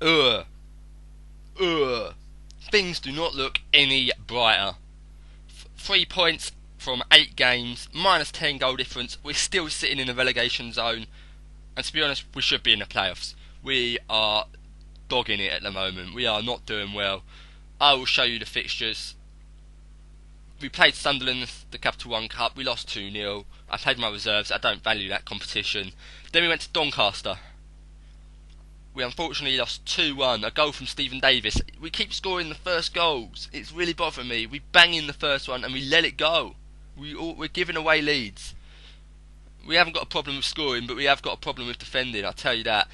Ugh. Ugh. Things do not look any brighter. 3 points from 8 games, minus 10 goal difference. We're still sitting in the relegation zone, and to be honest, we should be in the playoffs. We are dogging it at the moment. We are not doing well. I will show you the fixtures. We played Sunderland, the Capital One Cup. We lost 2-0. I played my reserves. I don't value that competition. Then we went to Doncaster. We unfortunately lost 2-1. A goal from Stephen Davis. We keep scoring the first goals. It's really bothering me. We bang in the first one and we let it go. We're giving away leads. We haven't got a problem with scoring, but we have got a problem with defending, I'll tell you that.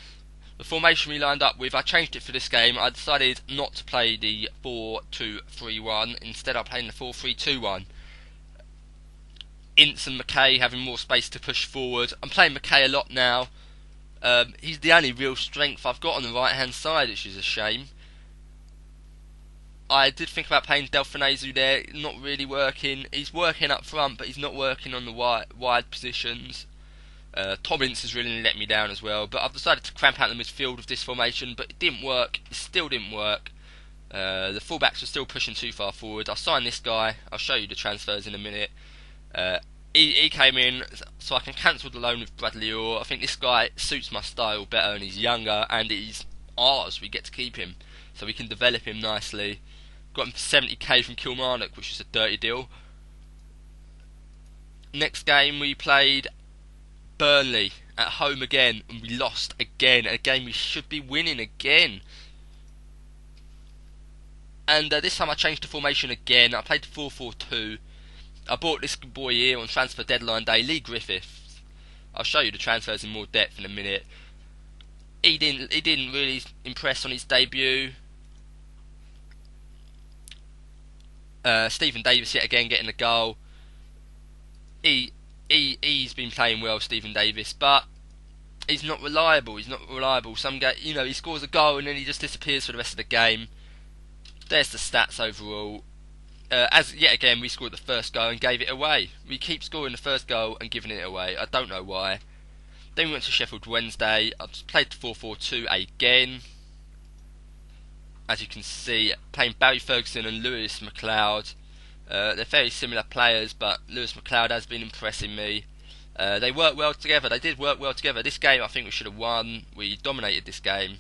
The formation we lined up with, I changed it for this game. I decided not to play the 4-2-3-1. Instead, I'm playing the 4-3-2-1. Ince and McKay having more space to push forward. I'm playing McKay a lot now. He's the only real strength I've got on the right hand side, which is a shame. I did think about playing Delphinazu there, not really working. He's working up front, but he's not working on the wide positions. Tom Ince has really let me down as well, but I've decided to cramp out the midfield with this formation, but it didn't work. It still didn't work. The fullbacks were still pushing too far forward. I'll sign this guy. I'll show you the transfers in a minute. He came in, so I can cancel the loan with Bradley Orr. I think this guy suits my style better, and he's younger, and he's ours. We get to keep him, so we can develop him nicely. Got him for 70k from Kilmarnock, which is a dirty deal. Next game we played Burnley at home again, and we lost again. A game we should be winning again. And this time I changed the formation again. I played 4-4-2. I bought this boy here on transfer deadline day, Lee Griffiths. I'll show you the transfers in more depth in a minute. He didn't really impress on his debut. Stephen Davis yet again getting a goal. He's been playing well, Stephen Davis, but he's not reliable. Some guy, he scores a goal and then he just disappears for the rest of the game. There's the stats overall. As yet again, we scored the first goal and gave it away. We keep scoring the first goal and giving it away. I don't know why. Then we went to Sheffield Wednesday. I've played 4-4-2 again. As you can see, playing Barry Ferguson and Lewis McLeod. They're very similar players, but Lewis McLeod has been impressing me. They work well together. They did work well together. This game, I think we should have won. We dominated this game,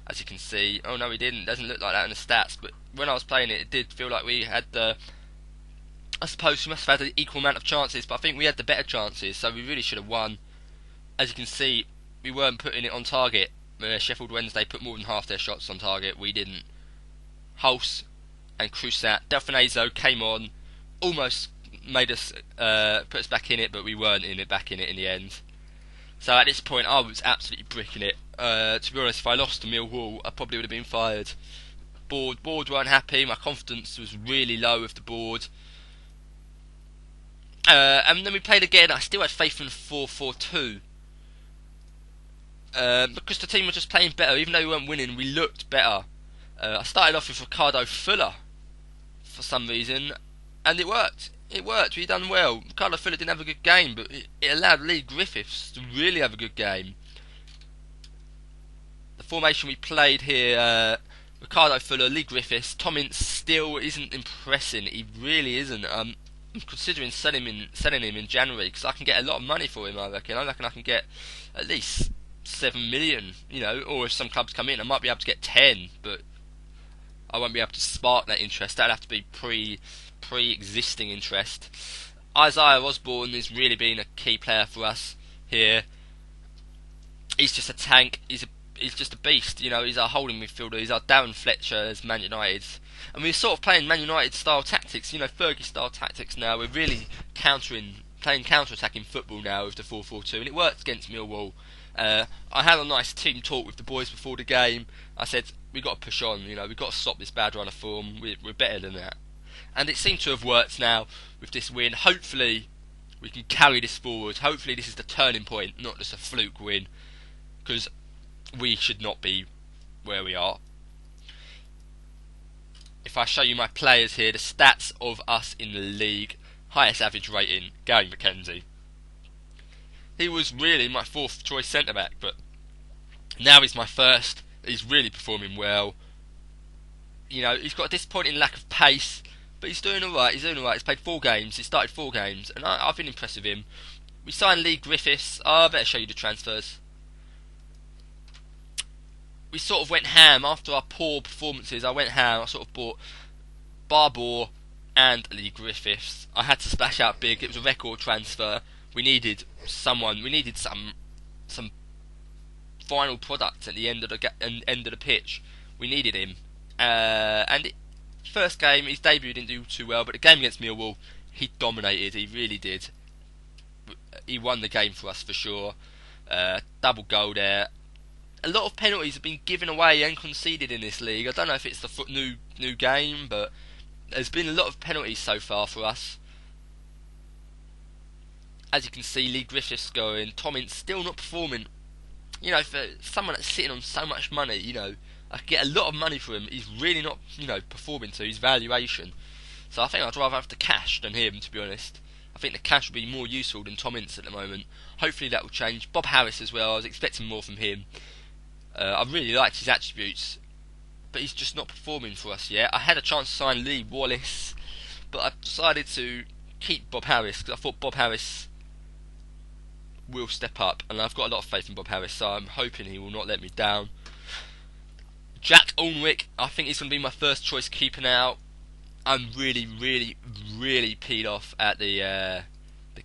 as you can see. Oh no, we didn't. It doesn't look like that in the stats, but when I was playing it, it did feel like we had the... I suppose we must have had the equal amount of chances, but I think we had the better chances, so we really should have won. As you can see, we weren't putting it on target. Sheffield Wednesday put more than half their shots on target. We didn't. Hulse and Crusat, Delphinazo came on, almost made us put us back in it, but we weren't back in it in the end. So at this point, I was absolutely bricking it. To be honest, if I lost to Millwall, I probably would have been fired. Board weren't happy. My confidence was really low with the board. And then we played again. I still had faith in 4-4-2. Because the team was just playing better. Even though we weren't winning, we looked better. I started off with Ricardo Fuller for some reason, and it worked. We done well. Ricardo Fuller didn't have a good game, but it allowed Lee Griffiths to really have a good game. The formation we played here, Ricardo Fuller, Lee Griffiths, Tom Ince still isn't impressing. He really isn't. I'm considering selling him in January because I can get a lot of money for him. I reckon I can get at least 7 million. Or if some clubs come in, I might be able to get 10, but I won't be able to spark that interest. That'll have to be pre-existing interest. Isaiah Osborne has really been a key player for us here. He's just a tank. He's just a beast. He's our holding midfielder. He's our Darren Fletcher as Man United. And we're sort of playing Man United style tactics. Fergie style tactics now. We're really playing counter-attacking football now with the 4-4-2, and it worked against Millwall. I had a nice team talk with the boys before the game. I said, we've got to push on, we've got to stop this bad run of form. We're better than that. And it seemed to have worked now with this win. Hopefully, we can carry this forward. Hopefully, this is the turning point, not just a fluke win. Because we should not be where we are. If I show you my players here, the stats of us in the league. Highest average rating, Gary McKenzie. He was really my fourth choice centre-back, but now he's my first. He's really performing well. You know, he's got a disappointing lack of pace, but he's doing alright. He's played 4 games. He started 4 games, and I've been impressed with him. We signed Lee Griffiths. Oh, I better show you the transfers. We sort of went ham after our poor performances. I went ham. I sort of bought Barbour and Lee Griffiths. I had to splash out big. It was a record transfer. We needed someone. We needed some final product at the end of the pitch. We needed him. First game, his debut didn't do too well, but the game against Millwall, he dominated. He really did. He won the game for us for sure. Double goal there. A lot of penalties have been given away and conceded in this league. I don't know if it's the new game, but there's been a lot of penalties so far for us. As you can see, Lee Griffiths going. Tommins still not performing. You know, for someone that's sitting on so much money, you know, I could get a lot of money for him. He's really not, you know, performing to his valuation. So I think I'd rather have the cash than him, to be honest. I think the cash would be more useful than Tom Ince at the moment. Hopefully that will change. Bob Harris as well. I was expecting more from him. I really liked his attributes, but he's just not performing for us yet. I had a chance to sign Lee Wallace, but I decided to keep Bob Harris because I thought Bob Harris will step up, and I've got a lot of faith in Bob Harris, so I'm hoping he will not let me down. Jack Alnwick, I think he's going to be my first choice keeper now. I'm really peed off at the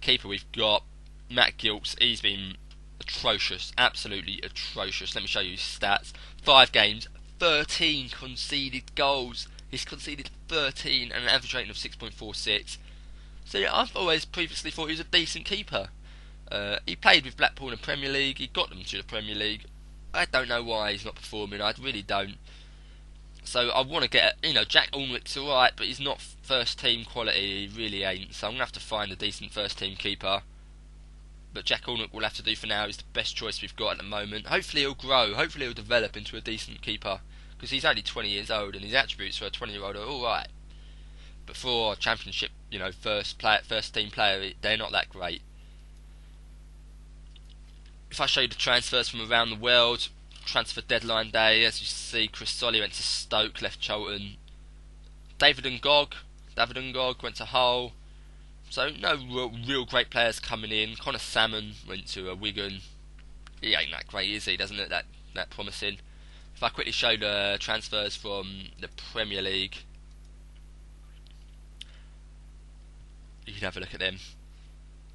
keeper we've got. Matt Gilks, he's been atrocious, absolutely atrocious. Let me show you his stats. 5 games, 13 conceded goals. He's conceded 13 and an average rating of 6.46. So yeah, I've always previously thought he was a decent keeper. He played with Blackpool in the Premier League. He got them to the Premier League. I don't know why he's not performing. I really don't. So I want to get, you know, Jack Alnwick's alright, but he's not first team quality. He really ain't. So I'm going to have to find a decent first team keeper. But Jack Alnwick will have to do for now. He's the best choice we've got at the moment. Hopefully he'll grow. Hopefully he'll develop into a decent keeper. Because he's only 20 years old and his attributes for a 20-year-old are alright. But for a championship, you know, first team player, they're not that great. If I show you the transfers from around the world, transfer deadline day, as you see, Chris Solly went to Stoke, left Charlton. David Ngog went to Hull. So no real great players coming in. Connor Salmon went to Wigan. He ain't that great, is he? Doesn't look that promising. If I quickly show the transfers from the Premier League, you can have a look at them.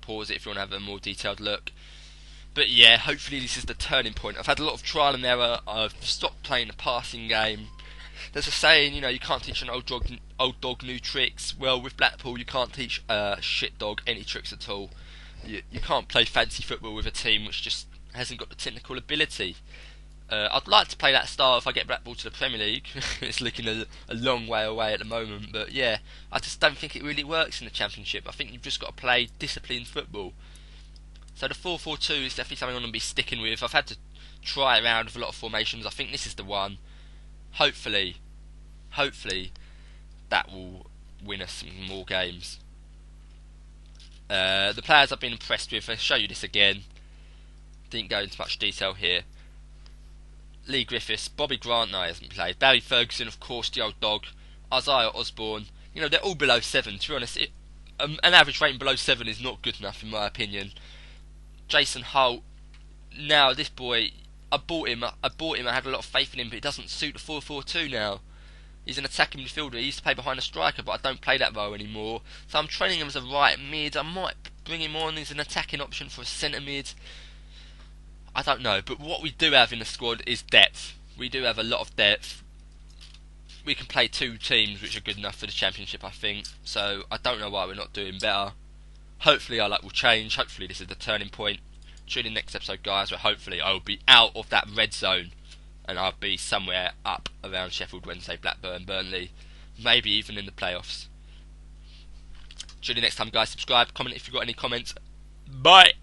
Pause it if you want to have a more detailed look. But yeah, hopefully this is the turning point. I've had a lot of trial and error. I've stopped playing the passing game. There's a saying, you know, you can't teach an old dog new tricks. Well, with Blackpool, you can't teach a shit dog any tricks at all. You can't play fancy football with a team which just hasn't got the technical ability. I'd like to play that style if I get Blackpool to the Premier League. It's looking a long way away at the moment, but yeah, I just don't think it really works in the Championship. I think you've just got to play disciplined football. So the 4-4-2 is definitely something I'm going to be sticking with. I've had to try around with a lot of formations. I think this is the one. Hopefully that will win us some more games. The players I've been impressed with, I'll show you this again. Didn't go into much detail here. Lee Griffiths, Bobby Grant, no, he hasn't played. Barry Ferguson, of course, the old dog. Isaiah Osborne. You know, they're all below 7. To be honest, an average rating below 7 is not good enough in my opinion. Jason Holt. Now this boy, I bought him. I had a lot of faith in him, but it doesn't suit the 4-4-2 now. He's an attacking midfielder. He used to play behind a striker, but I don't play that role anymore. So I'm training him as a right mid. I might bring him on as an attacking option for a centre mid. I don't know, but what we do have in the squad is depth. We do have a lot of depth. We can play 2 teams which are good enough for the Championship, I think. So I don't know why we're not doing better. Hopefully our luck will change. Hopefully this is the turning point. Tune in next episode, guys, where hopefully I will be out of that red zone and I'll be somewhere up around Sheffield Wednesday, Blackburn, Burnley, maybe even in the playoffs. Tune in next time, guys. Subscribe, comment if you've got any comments. Bye!